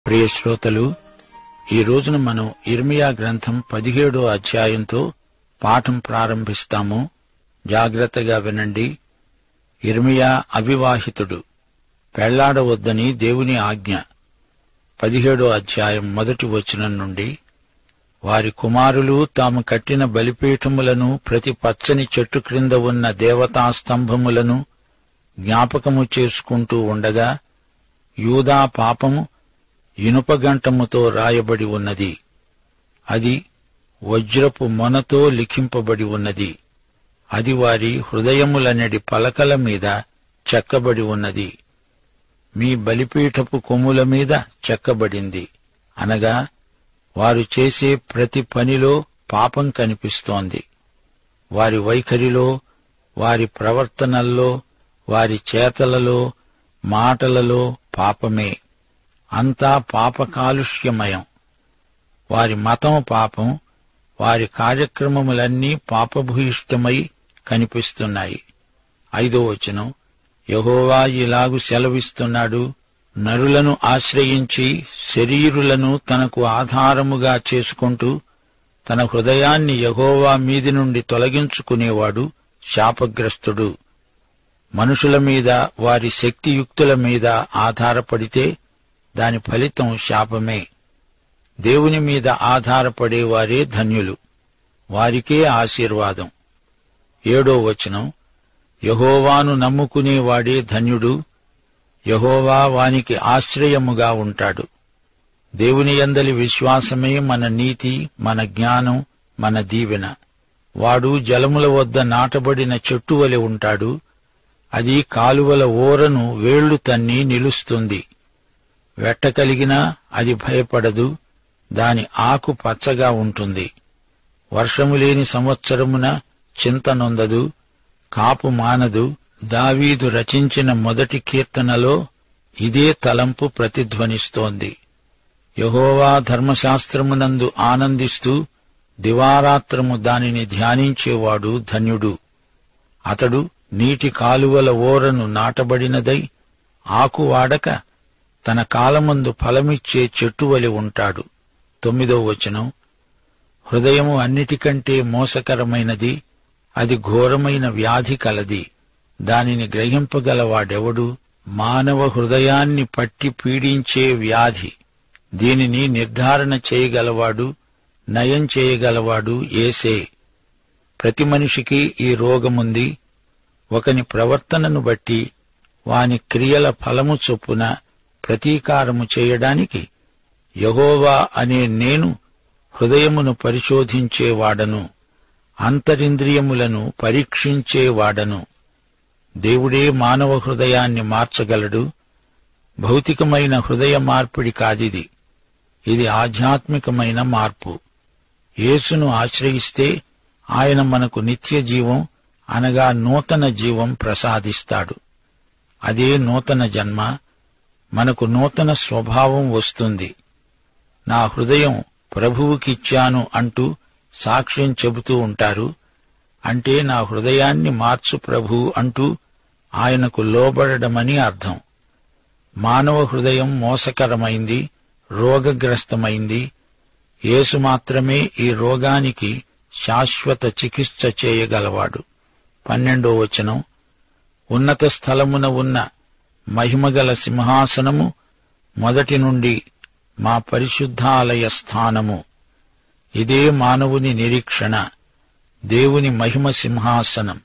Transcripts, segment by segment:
ప్రియ శ్రోతలు, ఈ రోజున మనం యిర్మీయా గ్రంథం 17వ అధ్యాయంతో పాఠం ప్రారంభిస్తాము. జాగ్రత్తగా వినండి. యిర్మీయా అవివాహితుడు, పెళ్లాడవద్దని దేవుని ఆజ్ఞ. 17వ అధ్యాయం 1వ వచనం నుండి, వారి కుమారులు తాము కట్టిన బలిపీఠములను, ప్రతి పచ్చని చెట్టు క్రింద ఉన్న దేవతా స్తంభములను జ్ఞాపకము చేసుకుంటూ ఉండగా, యూదా పాపము ఇనుపగంటముతో రాయబడి ఉన్నది. అది వజ్రపు మొనతో లిఖింపబడి ఉన్నది. అది వారి హృదయములనడి పలకల మీద చెక్కబడి ఉన్నది. మీ బలిపీఠపు కొమ్ముల మీద చెక్కబడింది. అనగా వారు చేసే ప్రతి పనిలో పాపం కనిపిస్తోంది. వారి వైఖరిలో, వారి ప్రవర్తనల్లో, వారి చేతలలో, మాటలలో పాపమే. అంతా పాప కాలుష్యమయం. వారి మతం పాపం, వారి కార్యక్రమములన్నీ పాపభూయిష్టమై కనిపిస్తున్నాయి. 5వ వచనం, యెహోవా ఇలాగు సెలవిస్తున్నాడు, నరులను ఆశ్రయించి శరీరులను తనకు ఆధారముగా చేసుకుంటూ తన హృదయాన్ని యెహోవా మీది నుండి తొలగించుకునేవాడు శాపగ్రస్తుడు. మనుషుల మీద, వారి శక్తియుక్తుల మీద ఆధారపడితే దాని ఫలితం శాపమే. దేవుని మీద ఆధారపడేవారే ధన్యులు, వారికే ఆశీర్వాదం. 7వ వచనం, యెహోవాను నమ్ముకునేవాడే ధన్యుడు, యెహోవా వానికి ఆశ్రయముగా ఉంటాడు. దేవుని యందలి విశ్వాసమే మన నీతి, మన జ్ఞానం, మన దీవెన. వాడు జలముల వద్ద నాటబడిన చెట్టు వలె ఉంటాడు. అది కాలువల ఓరను వేళ్లు తన్ని నిలుస్తుంది. వెట్ట కలిగినా అది భయపడదు, దాని ఆకు పచ్చగా ఉంటుంది. వర్షము లేని సంవత్సరమున చింత నొందదు, కాపు మానదు. దావీదు రచించిన మొదటి కీర్తనలో ఇదే తలంపు ప్రతిధ్వనిస్తోంది. యెహోవా ధర్మశాస్త్రమునందు ఆనందిస్తూ దివారాత్రము దానిని ధ్యానించేవాడు ధన్యుడు. అతడు నీటి కాలువల ఓరను నాటబడినదై ఆకు వాడక తన కాలమందు ఫలమిచ్చే చెట్టువలె ఉంటాడు. 9వ వచనం, హృదయము అన్నిటికంటే మోసకరమైనది, అది ఘోరమైన వ్యాధి కలది. దానిని గ్రహింపగలవాడెవడు? మానవ హృదయాన్ని పట్టి పీడించే వ్యాధి. దీనిని నిర్ధారణ చేయగలవాడు, నయం చేయగలవాడు యేసే. ప్రతి మనిషికి ఈ రోగముంది. ఒకని ప్రవర్తనను బట్టి వాని క్రియల ఫలము చొప్పున ప్రతీకారము చేయడానికి యెహోవా అనే నేను హృదయమును పరిశోధించేవాడను, అంతరింద్రియములను పరీక్షించేవాడను. దేవుడే మానవ హృదయాన్ని మార్చగలడు. భౌతికమైన హృదయ మార్పిడి కాదిది, ఇది ఆధ్యాత్మికమైన మార్పు. యేసును ఆశ్రయిస్తే ఆయన మనకు నిత్య జీవం, అనగా నూతన జీవం ప్రసాదిస్తాడు. అదే నూతన జన్మ. మనకు నూతన స్వభావం వస్తుంది. నా హృదయం ప్రభువుకిచ్చాను అంటూ సాక్ష్యం చెబుతూ ఉంటారు. అంటే నా హృదయాన్ని మార్చు ప్రభు అంటూ ఆయనకు లోబడమని అర్థం. మానవ హృదయం మోసకరమైంది, రోగగ్రస్తమైంది. యేసు మాత్రమే ఈ రోగానికి శాశ్వత చికిత్స చేయగలవాడు. 12వ వచనం, ఉన్నత స్థలమున ఉన్న మహిమగల సింహాసనము మొదటి నుండి మా పరిశుద్ధాలయ స్థానము. ఇదే మానవుని నిరీక్షణ. దేవుని మహిమ సింహాసనం,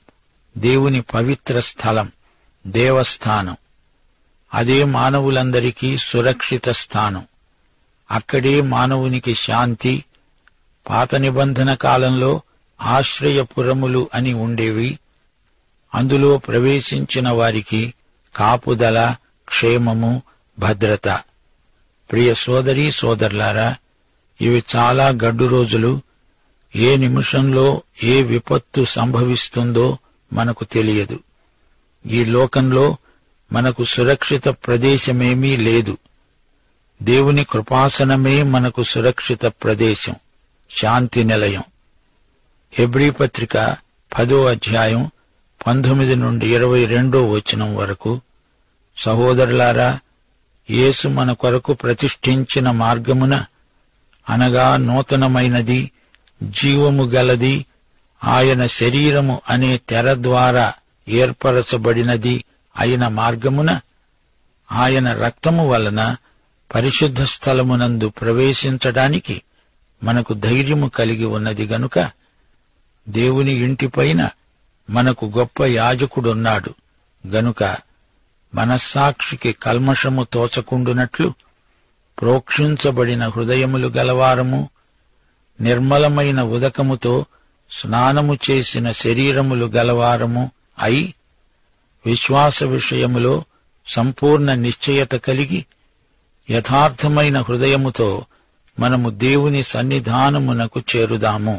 దేవుని పవిత్ర స్థలం, దేవస్థానం. అదే మానవులందరికీ సురక్షిత స్థానం. అక్కడే మానవునికి శాంతి. పాత నిబంధన కాలంలో ఆశ్రయపురములు అని ఉండేవి. అందులో ప్రవేశించిన వారికి కాపుదల, క్షేమము, భద్రత. ప్రియ సోదరీ సోదరులారా, ఇవి చాలా గడ్డు రోజులు. ఏ నిమిషంలో ఏ విపత్తు సంభవిస్తుందో మనకు తెలియదు. ఈ లోకంలో మనకు సురక్షిత ప్రదేశమేమీ లేదు. దేవుని కృపాసనమే మనకు సురక్షిత ప్రదేశం, శాంతి నిలయం. హెబ్రీ పత్రిక 10వ అధ్యాయం 19 నుండి 22వ వచనం వరకు. సహోదరులారా, యేసు మన కొరకు ప్రతిష్ఠించిన మార్గమున, అనగా నూతనమైనది, జీవము గలది, ఆయన శరీరము అనే తెర ద్వారా ఏర్పరచబడినది అయిన మార్గమున, ఆయన రక్తము వలన పరిశుద్ధ స్థలమునందు ప్రవేశించడానికి మనకు ధైర్యము కలిగి ఉన్నది గనుక, దేవుని ఇంటిపైన మనకు గొప్ప యాజకుడున్నాడు గనుక మనస్సాక్షికి కల్మషము తోచకుండునట్లు ప్రోక్షించబడిన హృదయములు గలవారము, నిర్మలమైన ఉదకముతో స్నానము చేసిన శరీరములు గలవారము అయి, విశ్వాస విషయములో సంపూర్ణ నిశ్చయత కలిగి యథార్థమైన హృదయముతో మనము దేవుని సన్నిధానమునకు చేరుదాము.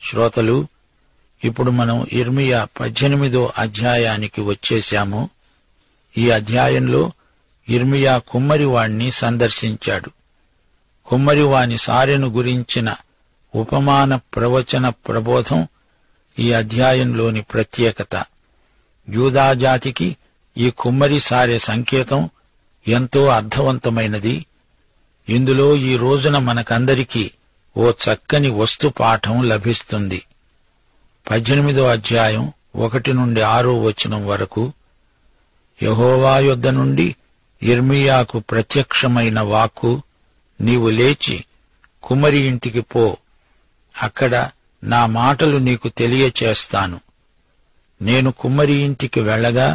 శ్రోతలు, ఇప్పుడు మనం ఇర్మియా 18వ అధ్యాయానికి వచ్చేశాము. ఈ అధ్యాయంలో ఇర్మియా కుమ్మరివాణ్ణి సందర్శించాడు. కుమ్మరివాని సారెను గురించిన ఉపమాన ప్రవచన ప్రబోధం ఈ అధ్యాయంలోని ప్రత్యేకత. యూదాజాతికి ఈ కుమ్మరి సారె సంకేతం ఎంతో అర్థవంతమైనది. ఇందులో ఈ రోజున మనకందరికీ ఓ చక్కని వస్తుపాఠం లభిస్తుంది. 18వ అధ్యాయం 1 నుండి 6వ వచనం వరకు. యెహోవా యొద్ద నుండి ఇర్మియాకు ప్రత్యక్షమైన వాక్కు, నీవు లేచి కుమ్మరి ఇంటికి పో, అక్కడ నా మాటలు నీకు తెలియచేస్తాను. నేను కుమ్మరి ఇంటికి వెళ్ళగా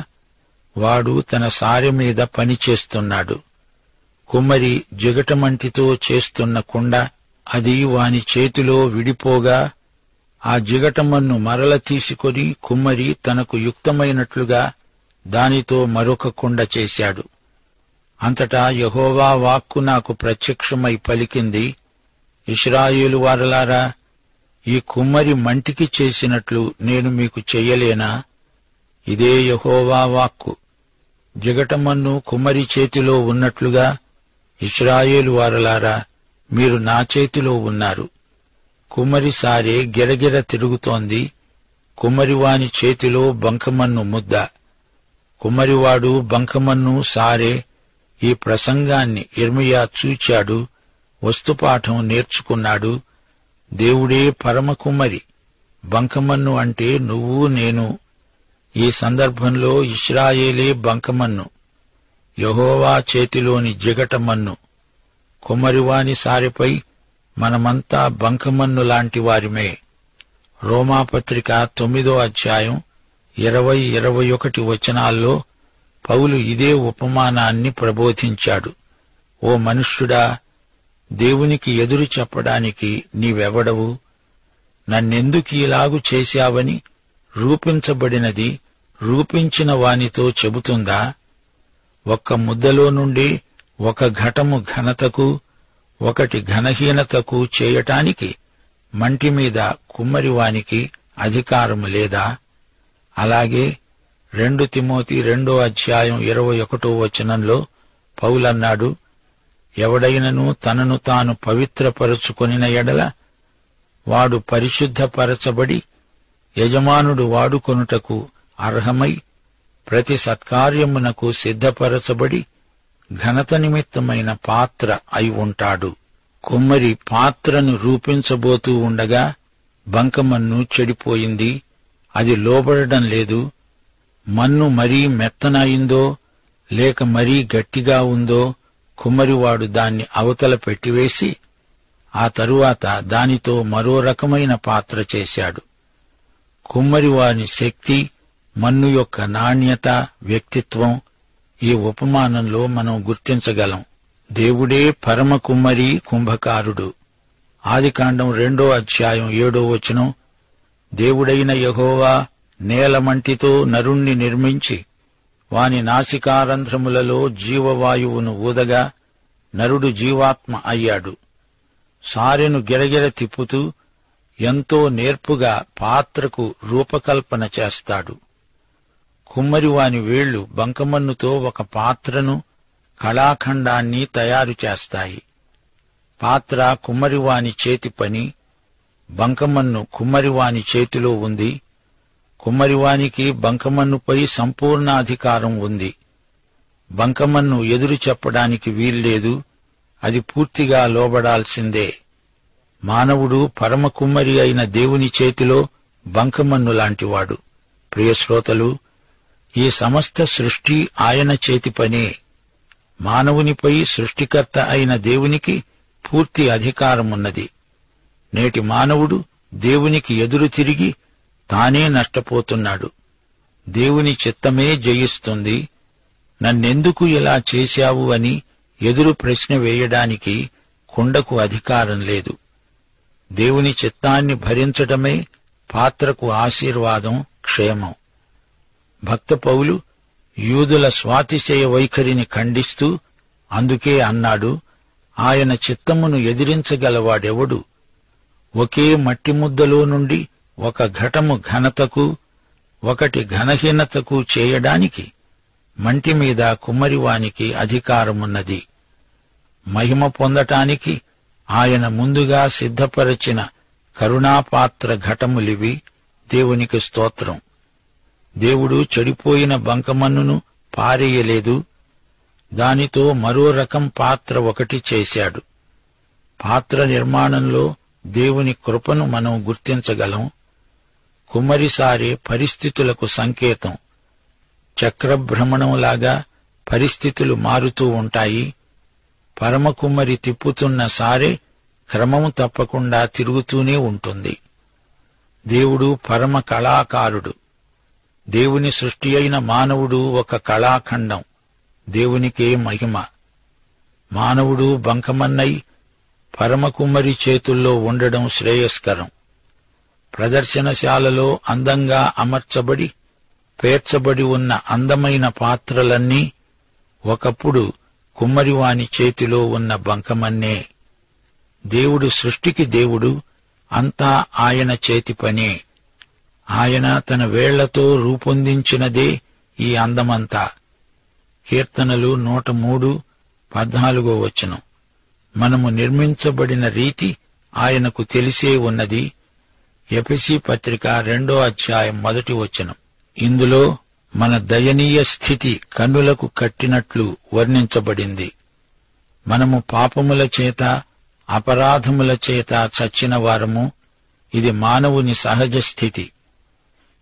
వాడు తన సారె మీద పనిచేస్తున్నాడు. కుమ్మరి జిగటమంటితో చేస్తున్న కుండ, అది వాని చేతిలో విడిపోగా ఆ జిగటమన్ను మరల తీసుకొని కుమ్మరి తనకు యుక్తమైనట్లుగా దానితో మరొక కుండ చేశాడు. అంతటా యెహోవా వాక్కు నాకు ప్రత్యక్షమై పలికింది, ఇశ్రాయేలు వారలారా, ఈ కుమ్మరి మంటికి చేసినట్లు నేను మీకు చెయ్యలేనా? ఇదే యెహోవా వాక్కు. జిగటమన్ను కుమ్మరి చేతిలో ఉన్నట్లుగా ఇశ్రాయేలు వారలారా, మీరు నా చేతిలో ఉన్నారు. కుమ్మరి సారే గిరగిర తిరుగుతోంది. కుమ్మరివాని చేతిలో బంకమన్ను ముద్ద. కుమ్మరివాడు బంకమన్ను సారే. ఈ ప్రసంగాన్ని ఇర్మియా చూచాడు, వస్తుపాఠం నేర్చుకున్నాడు. దేవుడే పరమ కుమ్మరి. బంకమన్ను అంటే నువ్వు నేను. ఈ సందర్భంలో ఇశ్రాయేలే బంకమన్ను, యెహోవా చేతిలోని జిగటమన్ను. కుమ్మరివాని సారెపై మనమంతా బంకమన్ను లాంటి వారిమే. రోమాపత్రిక 9వ అధ్యాయం 20-21 వచనాల్లో పౌలు ఇదే ఉపమానాన్ని ప్రబోధించాడు. ఓ మనుష్యుడా, దేవునికి ఎదురు చెప్పడానికి నీవెవడవు? నన్నెందుకు ఇలాగు చేశావని రూపించబడినది రూపించిన వానితో చెబుతుందా? ఒక్క ముద్దలో నుండి ఒక ఘటము ఘనతకు, ఒకటి ఘనహీనతకు చేయటానికి మంటి మీద కుమ్మరివానికి అధికారము లేదా? అలాగే 2 తిమోతి 2వ అధ్యాయం 21వ వచనంలో పౌలన్నాడు, ఎవడైనను తనను తాను పవిత్రపరుచుకొనిన ఎడల వాడు పరిశుద్ధపరచబడి యజమానుడు వాడుకొనుటకు అర్హమై ప్రతి సత్కార్యమునకు సిద్ధపరచబడి ఘనత నిమిత్తమైన పాత్ర అయి ఉంటాడు. కుమ్మరి పాత్రను రూపించబోతూ ఉండగా బంకమన్ను చెడిపోయింది. అది లోబడడం లేదు. మన్ను మరీ మెత్తన అయిందో లేక మరీ గట్టిగా ఉందో కుమ్మరివాడు దాన్ని అవతల పెట్టివేసి ఆ తరువాత దానితో మరో రకమైన పాత్ర చేశాడు. కుమ్మరివాని శక్తి, మన్ను యొక్క నాణ్యత, వ్యక్తిత్వం ఈ ఉపమానంలో మనం గుర్తించగలం. దేవుడే పరమ కుమ్మరి, కుంభకారుడు. ఆదికాండం 2వ అధ్యాయం 7వ వచనం, దేవుడైన యెహోవా నేలమంటితో నరుణ్ణి నిర్మించి వాని నాసికారంధ్రములలో జీవవాయువును ఊదగా నరుడు జీవాత్మ అయ్యాడు. సారెను గిరగిర తిప్పుతూ ఎంతో నేర్పుగా పాత్రకు రూపకల్పన చేస్తాడు. కుమ్మరివాని వేళ్లు బంకమన్నుతో ఒక పాత్రను, కళాఖండాన్ని తయారు చేస్తాయి. పాత్ర కుమ్మరివాని చేతి పని. బంకమన్ను కుమ్మరివాని చేతిలో ఉంది. కుమ్మరివానికి బంకమన్నుపై సంపూర్ణ అధికారం ఉంది. బంకమన్ను ఎదురు చెప్పడానికి వీల్లేదు, అది పూర్తిగా లోబడాల్సిందే. మానవుడు పరమకుమ్మరి అయిన దేవుని చేతిలో బంకమన్ను లాంటివాడు. ప్రియశ్రోతలు, ఈ సమస్త సృష్టి ఆయన చేతి పనే. మానవునిపై సృష్టికర్త అయిన దేవునికి పూర్తి అధికారమున్నది. నేటి మానవుడు దేవునికి ఎదురు తిరిగి తానే నష్టపోతున్నాడు. దేవుని చిత్తమే జయిస్తుంది. నన్నెందుకు ఇలా చేశావు అని ఎదురు ప్రశ్న వేయడానికి కుండకు అధికారం లేదు. దేవుని చిత్తాన్ని భరించటమే పాత్రకు ఆశీర్వాదం, క్షేమం. భక్త పౌలు యూదుల స్వాతిశయ వైఖరిని ఖండిస్తూ అందుకే అన్నాడు, ఆయన చిత్తమును ఎదిరించగలవాడెవడు? ఒకే మట్టి ముద్దలో నుండి ఒక ఘటము ఘనతకు, ఒకటి ఘనహీనతకు చేయడానికి మంటి మీద కుమ్మరివానికి అధికారమున్నది. మహిమ పొందటానికి ఆయన ముందుగా సిద్ధపరచిన కరుణాపాత్ర ఘటములివి. దేవునికి స్తోత్రం. దేవుడు చెడిపోయిన బంకమన్నును పారేయలేదు, దానితో మరో రకం పాత్ర ఒకటి చేశాడు. పాత్ర నిర్మాణంలో దేవుని కృపను మనం గుర్తించగలం. కుమ్మరిసారే పరిస్థితులకు సంకేతం. చక్రభ్రమణంలాగా పరిస్థితులు మారుతూ ఉంటాయి. పరమకుమ్మరి తిప్పుతున్న సారే క్రమం తప్పకుండా తిరుగుతూనే ఉంటుంది. దేవుడు పరమ కళాకారుడు. దేవుని సృష్టి అయిన మానవుడు ఒక కళాఖండం. దేవునికే మహిమ. మానవుడు బంకమన్నై పరమకుమ్మరి చేతుల్లో ఉండడం శ్రేయస్కరం. ప్రదర్శనశాలలో అందంగా అమర్చబడి పేర్చబడి ఉన్న అందమైన పాత్రలన్నీ ఒకప్పుడు కుమ్మరివాని చేతిలో ఉన్న బంకమన్నే. దేవుడు సృష్టికి దేవుడు, అంతా ఆయన చేతి పనే. ఆయన తన వేళ్లతో రూపొందించినదే ఈ అందమంతా. కీర్తనలు 103:14. మనము నిర్మించబడిన రీతి ఆయనకు తెలిసే ఉన్నది. ఎఫెసీ పత్రిక 2:1. ఇందులో మన దయనీయ స్థితి కన్నులకు కట్టినట్లు వర్ణించబడింది. మనము పాపముల చేత, అపరాధముల చేత చచ్చిన వారము. ఇది మానవుని సహజ స్థితి.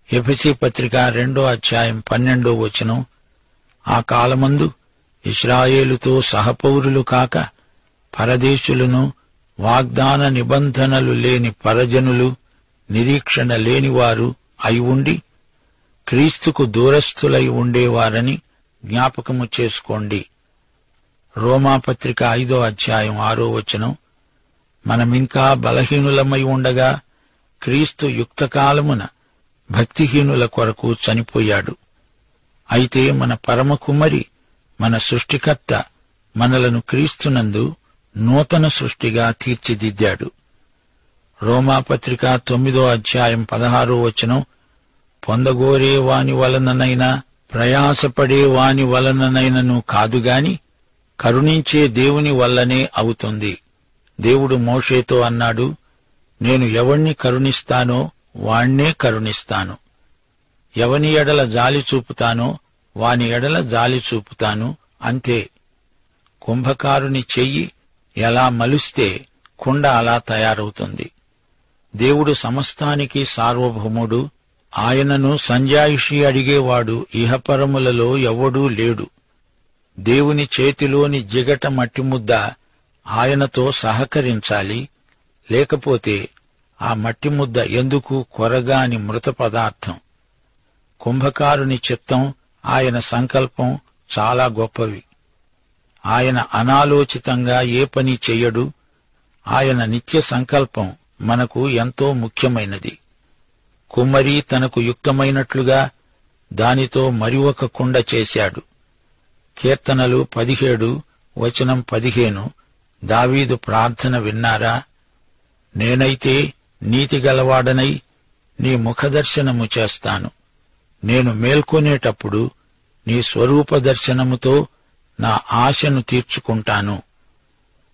ఎఫెసీ పత్రిక 2:12. ఆ కాలమందు ఇశ్రాయేలుతో సహపౌరులు కాక పరదేశులను, వాగ్దాన నిబంధనలు లేని పరజనులు, నిరీక్షణ లేనివారు అయి ఉండి క్రీస్తుకు దూరస్థులై ఉండేవారని జ్ఞాపకము చేసుకోండి. రోమాపత్రిక 5:6. మనమింకా బలహీనులమై ఉండగా క్రీస్తు యుక్తకాలమున భక్తిహీనుల కొరకు చనిపోయాడు. అయితే మన పరమకుమ్మరి, మన సృష్టికర్త మనలను క్రీస్తునందు నూతన సృష్టిగా తీర్చిదిద్దాడు. రోమాపత్రిక 9:16. పొందగోరే వాని వలననైనా, ప్రయాసపడే వాని వలననైనను కాదుగాని కరుణించే దేవుని వల్లనే అవుతుంది. దేవుడు మోషేతో అన్నాడు, నేను ఎవణ్ణి కరుణిస్తానో వాణ్ణే కరుణిస్తాను, ఎవని ఎడల జాలి చూపుతానో వాని ఎడల జాలి చూపుతాను, అంతే. కుంభకారుని చెయ్యి ఎలా మలుస్తే కుండ అలా తయారవుతుంది. దేవుడు సమస్తానికి సార్వభౌముడు. ఆయనను సంజాయిషి అడిగేవాడు ఇహపరములలో ఎవ్వడూ లేడు. దేవుని చేతిలోని జిగట మట్టిముద్ద ఆయనతో సహకరించాలి. లేకపోతే ఆ మట్టిముద్ద ఎందుకు కొరగాని మృత పదార్థం. కుంభకారుని చిత్తం, ఆయన సంకల్పం చాలా గొప్పవి. ఆయన అనాలోచితంగా ఏ పని చెయ్యడు. ఆయన నిత్య సంకల్పం మనకు ఎంతో ముఖ్యమైనది. కుమ్మరి తనకు యుక్తమైనట్లుగా దానితో మరి ఒక కుండ చేశాడు. కీర్తనలు 17:15. దావీదు ప్రార్థన విన్నారా? నేనైతే నీతిగలవాడనై నీ ముఖదర్శనము చేస్తాను. నేను మేల్కొనేటప్పుడు నీ స్వరూప దర్శనముతో నా ఆశను తీర్చుకుంటాను.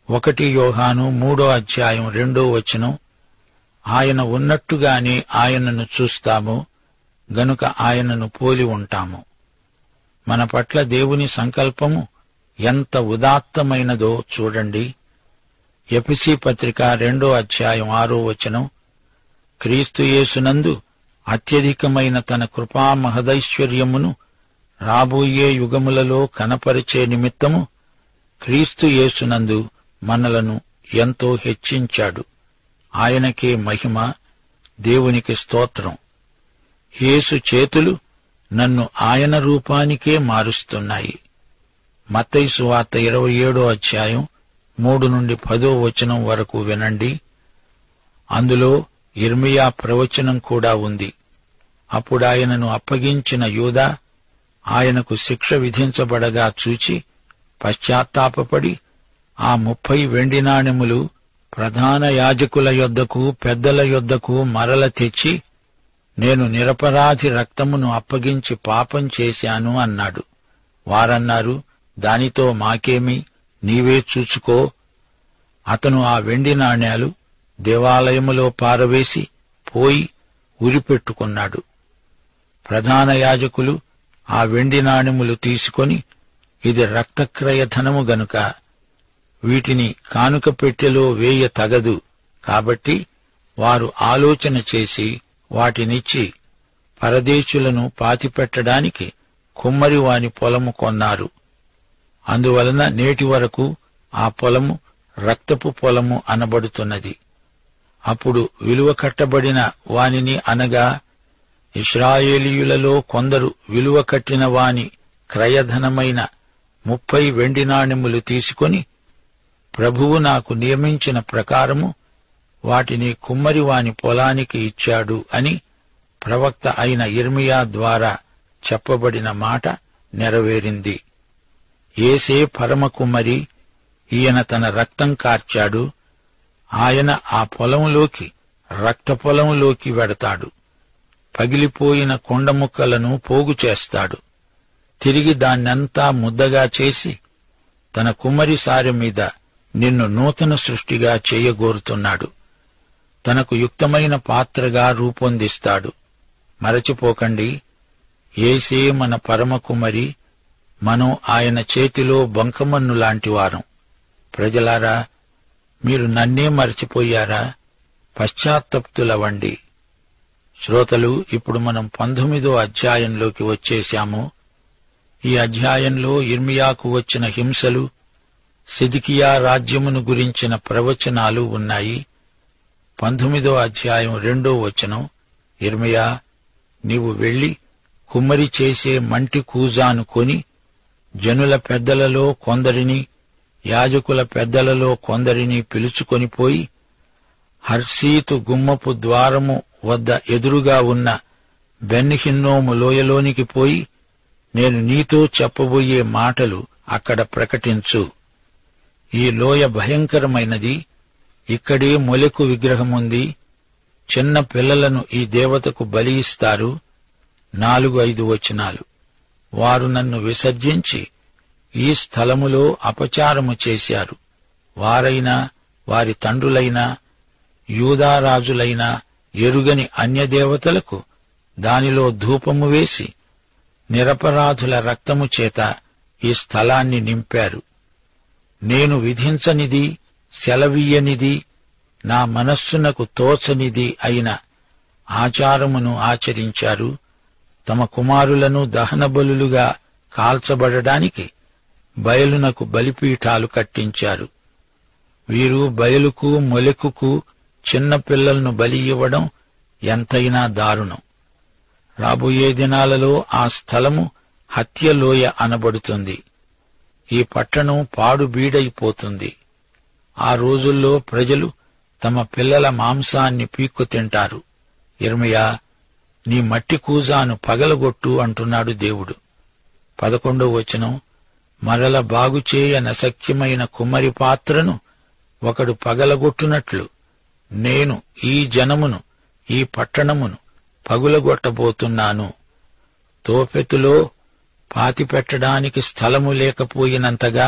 1 యోహాను 3:2. ఆయన ఉన్నట్టుగానే ఆయనను చూస్తాము గనుక ఆయనను పోలి ఉంటాము. మన పట్ల దేవుని సంకల్పము ఎంత ఉదాత్తమైనదో చూడండి. ఎఫెసీ పత్రిక 2వ అధ్యాయం 6వ వచనం, క్రీస్తు యేసునందు అత్యధికమైన తన కృపా మహదైశ్వర్యమును రాబోయే యుగములలో కనపరిచే నిమిత్తము క్రీస్తు యేసునందు మనలను ఎంతో హెచ్చించాడు. ఆయనకే మహిమ, దేవునికి స్తోత్రం. యేసు చేతులు నన్ను ఆయన రూపానికే మారుస్తున్నాయి. మత్తయి సువార్త 27వ అధ్యాయం 3 నుండి 10వ వచనం వరకు వినండి. అందులో యిర్మీయా ప్రవచనం కూడా ఉంది. అప్పుడాయనను అప్పగించిన యూదా ఆయనకు శిక్ష విధించబడగా చూచి పశ్చాత్తాపపడి ఆ 30 వెండి నాణెములు ప్రధాన యాజకుల యొద్దకు పెద్దల యొద్దకు మరల తెచ్చి, నేను నిరపరాధి రక్తమును అప్పగించి పాపం చేశాను అన్నాడు. వారన్నారు, దానితో మాకేమి, నీవే చూచుకో. అతను ఆ వెండి నాణేలు దేవాలయములో పారవేసి పోయి ఉరిపెట్టుకున్నాడు. ప్రధాన యాజకులు ఆ వెండి నాణెములు తీసుకొని, ఇది రక్తక్రయధనము గనుక వీటిని కానుక పెట్టెలో వేయ తగదు, కాబట్టి వారు ఆలోచన చేసి వాటినిచ్చి పరదేశులను పాతిపెట్టడానికి కుమ్మరివాని పొలము కొన్నారు. అందువలన నేటి వరకు ఆ పొలము రక్తపు పొలము అనబడుతున్నది. అప్పుడు విలువ కట్టబడిన వానిని అనగా ఇశ్రాయేలీయులలో కొందరు విలువ కట్టిన వాని క్రయధనమైన 30 వెండి నాణెములు తీసుకొని, ప్రభువు నాకు నియమించిన ప్రకారము వాటిని కుమ్మరివాని పొలానికి ఇచ్చాడు అని ప్రవక్త అయిన యిర్మీయా ద్వారా చెప్పబడిన మాట నెరవేరింది. యేసే పరమ కుమ్మరి, ఈయన తన రక్తం కార్చాడు. ఆయన ఆ పొలంలోకి, రక్త పొలంలోకి వెడతాడు. పగిలిపోయిన కొండముక్కలను పోగు చేస్తాడు. తిరిగి దాన్నంతా ముద్దగా చేసి తన కుమ్మరి సారె మీద నిన్ను నూతన సృష్టిగా చేయగోరుతున్నాడు. తనకు యుక్తమైన పాత్రగా రూపొందిస్తాడు. మరచిపోకండి, యేసే మన పరమ కుమ్మరి, మనం ఆయన చేతిలో బంకమన్ను లాంటివారం. ప్రజలారా, మీరు నన్నే మరచిపోయారా? పశ్చాత్తప్తులవండి. శ్రోతలు, ఇప్పుడు మనం 19వ అధ్యాయంలోకి వచ్చేశాము. ఈ అధ్యాయంలో యిర్మీయాకు వచ్చిన హింసలు, సిద్కియా రాజ్యమును గురించిన ప్రవచనాలు ఉన్నాయి. 19వ అధ్యాయం 2వ వచనం, యిర్మీయా, నీవు వెళ్లి కుమ్మరి చేసే మంటి కూజాను కొని జనుల పెద్దలలో కొందరిని, యాజకుల పెద్దలలో కొందరిని పిలుచుకొనిపోయి హర్షీతు గుమ్మపు ద్వారము వద్ద ఎదురుగా ఉన్న బెన్హిన్నోము లోయలోనికి పోయి నేను నీతో చెప్పబోయే మాటలు అక్కడ ప్రకటించు. ఈ లోయ భయంకరమైనది. ఇక్కడే మొలెకు విగ్రహముంది. చిన్న పిల్లలను ఈ దేవతకు బలి ఇస్తారు. 4-5 వచనాలు. వారు నన్ను విసర్జించి ఈ స్థలములో అపచారము చేశారు. వారైనా వారి తండ్రులైనా యూదారాజులైనా ఎరుగని అన్యదేవతలకు దానిలో ధూపము వేసి నిరపరాధుల రక్తము చేత ఈ స్థలాన్ని నింపారు. నేను విధించనిది, సెలవీయనిది, నా మనస్సునకు తోచనిది అయిన ఆచారమును ఆచరించారు. తమ కుమారులను దహనబలులుగా కాల్చబడడానికి బయలునకు బలిపీఠాలు కట్టించారు. వీరు బయలుకు మొలెకుకు చిన్న పిల్లలను బలి ఇవ్వడం ఎంతైనా దారుణం. రాబోయే దినాలలో ఆ స్థలము హత్యలోయ అనబడుతుంది. ఈ పట్టణం పాడు బీడైపోతుంది. ఆ రోజుల్లో ప్రజలు తమ పిల్లల మాంసాన్ని పీక్కు తింటారు. యిర్మీయా, నీ మట్టి కూజాను పగలగొట్టు అంటున్నాడు దేవుడు. 11వ వచనం, మరల బాగుచేయ నశక్యమైన కుమ్మరి పాత్రను ఒకడు పగలగొట్టునట్లు నేను ఈ జనమును, ఈ పట్టణమును పగులగొట్టబోతున్నాను. తోఫెతులో పాతిపెట్టడానికి స్థలము లేకపోయినంతగా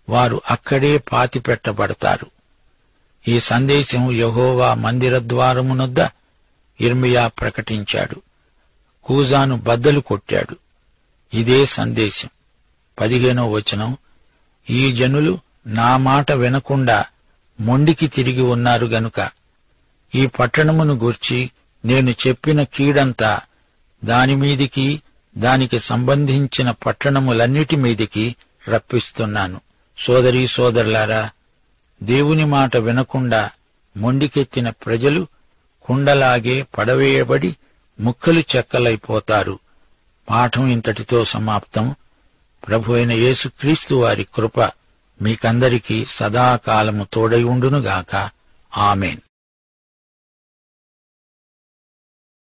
వారు అక్కడే పాతిపెట్టబడతారు. ఈ సందేశం యెహోవా మందిర ద్వారమునొద్ద యిర్మీయా ప్రకటించాడు. కూజాను బద్దలు కొట్టాడు. ఇదే సందేశం. 15వ వచనం, ఈ జనులు నా మాట వినకుండా మొండికి తిరిగి ఉన్నారు గనుక ఈ పట్టణమును గూర్చి నేను చెప్పిన కీడంతా దానిమీదికి దానికి సంబంధించిన పట్టణములన్నిటి మీదికి రప్పిస్తున్నాను. సోదరీ సోదరులారా, దేవుని మాట వినకుండా మొండికెత్తిన ప్రజలు కుండలాగే పడవేయబడి ముక్కలు చెక్కలైపోతారు. పాఠం ఇంతటితో సమాప్తం. ప్రభు అయిన యేసుక్రీస్తు వారి కృప మీకందరికీ సదాకాలము తోడై ఉండునుగాక. ఆమేన్.